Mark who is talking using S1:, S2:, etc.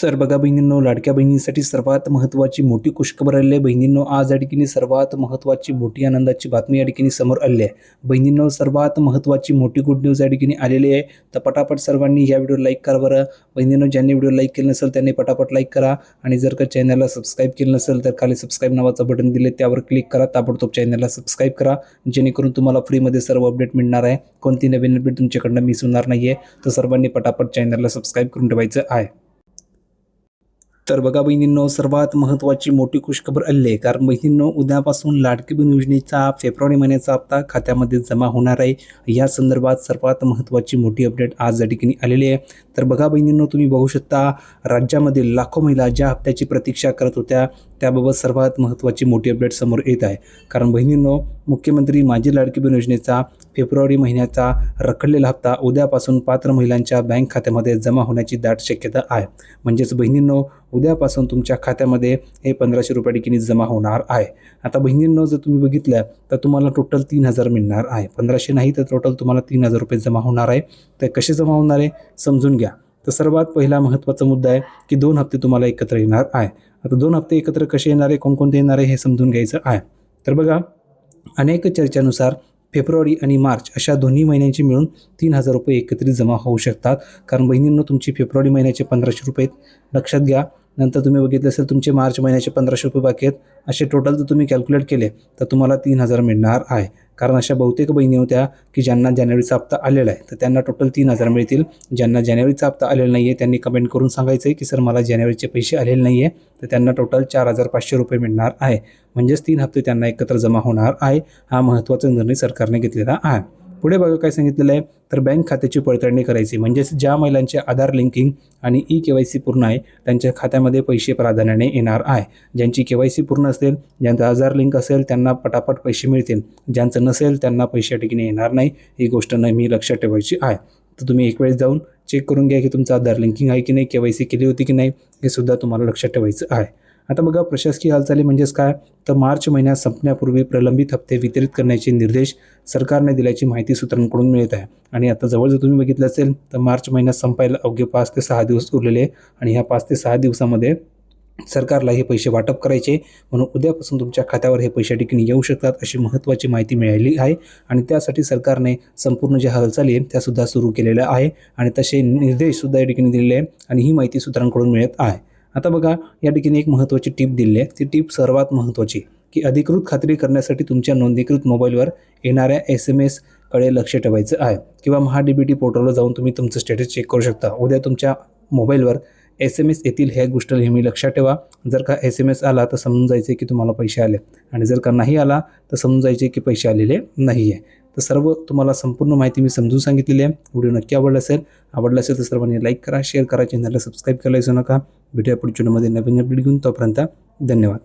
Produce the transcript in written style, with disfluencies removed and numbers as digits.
S1: तर बघा बहिणींनो, लाडक्या बहिणींसाठी सर्वात महत्त्वाची मोठी खुशखबर आली आहे. बहिणींनो, आज या ठिकाणी सर्वात महत्त्वाची मोठी आनंदाची बातमी या ठिकाणी समोर आली आहे. बहिणींनो, सर्वात महत्त्वाची मोठी गुड न्यूज या ठिकाणी आलेली आहे. तर पटापट सर्वांनी या व्हिडिओ लाईक करा बरं. बहिणींनो, ज्यांनी व्हिडिओ लाईक केलं नसेल त्यांनी पटापट लाईक करा आणि जर का चॅनलला सबस्क्राईब केलं नसेल तर खाली सबस्क्राईब नावाचं बटन दिले त्यावर क्लिक करा. ताबडतोब चॅनलला सबस्क्राईब करा जेणेकरून तुम्हाला फ्रीमध्ये सर्व अपडेट मिळणार आहे. कोणती नवीन अपडेट तुमच्याकडनं मिस होणार नाही आहे. तर सर्वांनी पटापट चॅनलला सबस्क्राईब करून ठेवायचं आहे. तर बघा बहिणींनो, सर्वात महत्त्वाची मोठी खुशखबर आली आहे. कारण बहिणींनो, उद्यापासून लाडकी बहीण योजनेचा फेब्रुवारी महिन्याचा हप्ता खात्यामध्ये जमा होणार आहे. या संदर्भात सर्वात महत्त्वाची मोठी अपडेट आज या ठिकाणी आलेली आहे. तर बघा बहिणींनो, तुम्ही बघू शकता राज्यामधील लाखो महिला ज्या हप्त्याची प्रतीक्षा करत होत्या त्याबाबत सर्वात महत्त्वाची मोठी अपडेट समोर येत आहे. कारण बहिणींनो, मुख्यमंत्री माझी लाडकी बहीण योजनेचा फेब्रुवारी महिन्याचा रखडलेला हप्ता उद्यापासून पात्र महिलांच्या बँक खात्यामध्ये जमा होण्याची दाट शक्यता आहे. म्हणजेच बहिणींनो, उद्यापासून तुमच्या खात्यामध्ये हे 1500 रुपये ठिकाणी जमा होणार आहे. आता बहिणींनो, जर तुम्ही बघितलं तर तुम्हाला टोटल 3000 मिळणार आहे. 1500 नाही तर टोटल तुम्हाला 3000 रुपये जमा होणार आहे. तर कसे जमा होणार आहे समजून घ्या. तर सर्वात पहिला महत्त्वाचा मुद्दा आहे की 2 हप्ते तुम्हाला एकत्र येणार आहे. आता 2 हप्ते एकत्र कसे येणार आहे, कोणकोणते येणार आहे हे समजून घ्यायचं आहे. तर बघा, अनेक चर्चानुसार फेब्रुवारी आणि मार्च अशा दोन्ही महिन्यांची मिळून 3000 रुपये एकत्रित जमा होऊ शकतात. कारण बहिणींनो, तुमची फेब्रुवारी महिन्याचे 1500 रुपये लक्षात घ्या. नंतर तुम्ही बघितलं असेल तुमचे मार्च महिन्याचे 1500 रुपये बाकी आहेत. असे टोटल जर तुम्ही कॅल्क्युलेट केले तर तुम्हाला 3000 मिळणार आहे. कारण अशा बहुतेक बहिणी होत्या की ज्यांना जानेवारीचा हप्ता आलेला आहे तर त्यांना टोटल 3000 मिळतील. ज्यांना जानेवारीचा हप्ता आलेला नाही आहे त्यांनी कमेंट करून सांगायचं आहे की सर मला जानेवारीचे पैसे आलेले नाही आहे. तर त्यांना टोटल 4500 रुपये मिळणार आहे. म्हणजेच 3 हप्ते त्यांना एकत्र जमा होणार आहे. हा महत्त्वाचा निर्णय सरकारने घेतलेला आहे. पुढे बघा काय सांगितलेलं आहे. तर बँक खात्याची पडताळणी करायची. म्हणजेच ज्या महिलांचे आधार लिंकिंग आणि KYC पूर्ण आहे त्यांच्या खात्यामध्ये पैसे प्राधान्याने येणार आहे. ज्यांची KYC पूर्ण असेल, ज्यांचा आधार लिंक असेल त्यांना पटापट पैसे मिळतील. ज्यांचं नसेल त्यांना पैसे ठिकाणी येणार नाही. ही गोष्ट नेहमी लक्षात ठेवायची आहे. तर तुम्ही एक वेळेस जाऊन चेक करून घ्या की तुमचं आधार लिंकिंग आहे की नाही, KYC केली होती की नाही, हे सुद्धा तुम्हाला लक्षात ठेवायचं आहे. आता बघा, प्रशासकीय हालचाली म्हणजेच काय, तर मार्च महिन्यात संपण्यापूर्वी प्रलंबित हप्ते वितरित करण्याचे निर्देश सरकारने दिल्याची माहिती सूत्रांकडून मिळत आहे. आणि आता जवळ जर तुम्ही बघितलं असेल तर मार्च महिन्यात संपायला अवघे 5 ते 6 दिवस उरलेले आणि ह्या 5 ते 6 दिवसामध्ये सरकारला हे पैसे वाटप करायचे. म्हणून उद्यापासून तुमच्या खात्यावर हे पैसे ठिकाणी येऊ शकतात अशी महत्त्वाची माहिती मिळाली आहे. आणि त्यासाठी सरकारने संपूर्ण ज्या हालचाली आहेत त्यासुद्धा सुरू केलेल्या आहे आणि तसे निर्देशसुद्धा या ठिकाणी दिलेले आहे आणि ही माहिती सूत्रांकडून मिळत आहे. आता बघा, या ठिकाणी एक महत्त्वाची टिप दिली आहे. ती टिप सर्वात महत्त्वाची की अधिकृत खात्री करण्यासाठी तुमच्या नोंदणीकृत मोबाईलवर येणाऱ्या SMS कडे लक्ष ठेवायचं आहे. किंवा MahaDBT पोर्टलवर जाऊन तुम्ही तुमचं स्टेटस चेक करू शकता. उद्या तुमच्या मोबाईलवर SMS येतील, ह्या गोष्ट नेहमी लक्षात ठेवा. जर का SMS आला तर समजून जायचे की तुम्हाला पैसे आले आणि जर का नाही आला तर समजून जायचे की पैसे आलेले नाही आहे. तर सर्व तुम्हाला संपूर्ण माहिती मी समजून सांगितलेली आहे. व्हिडिओ नक्की आवडला असेल तर सर्वांनी लाईक करा, शेअर करा, चॅनलला सबस्क्राईब करायला विसरू नका. भेटूया पुढच्या व्हिडिओमध्ये नवीन अपडेट घेऊन. तोपर्यंत धन्यवाद.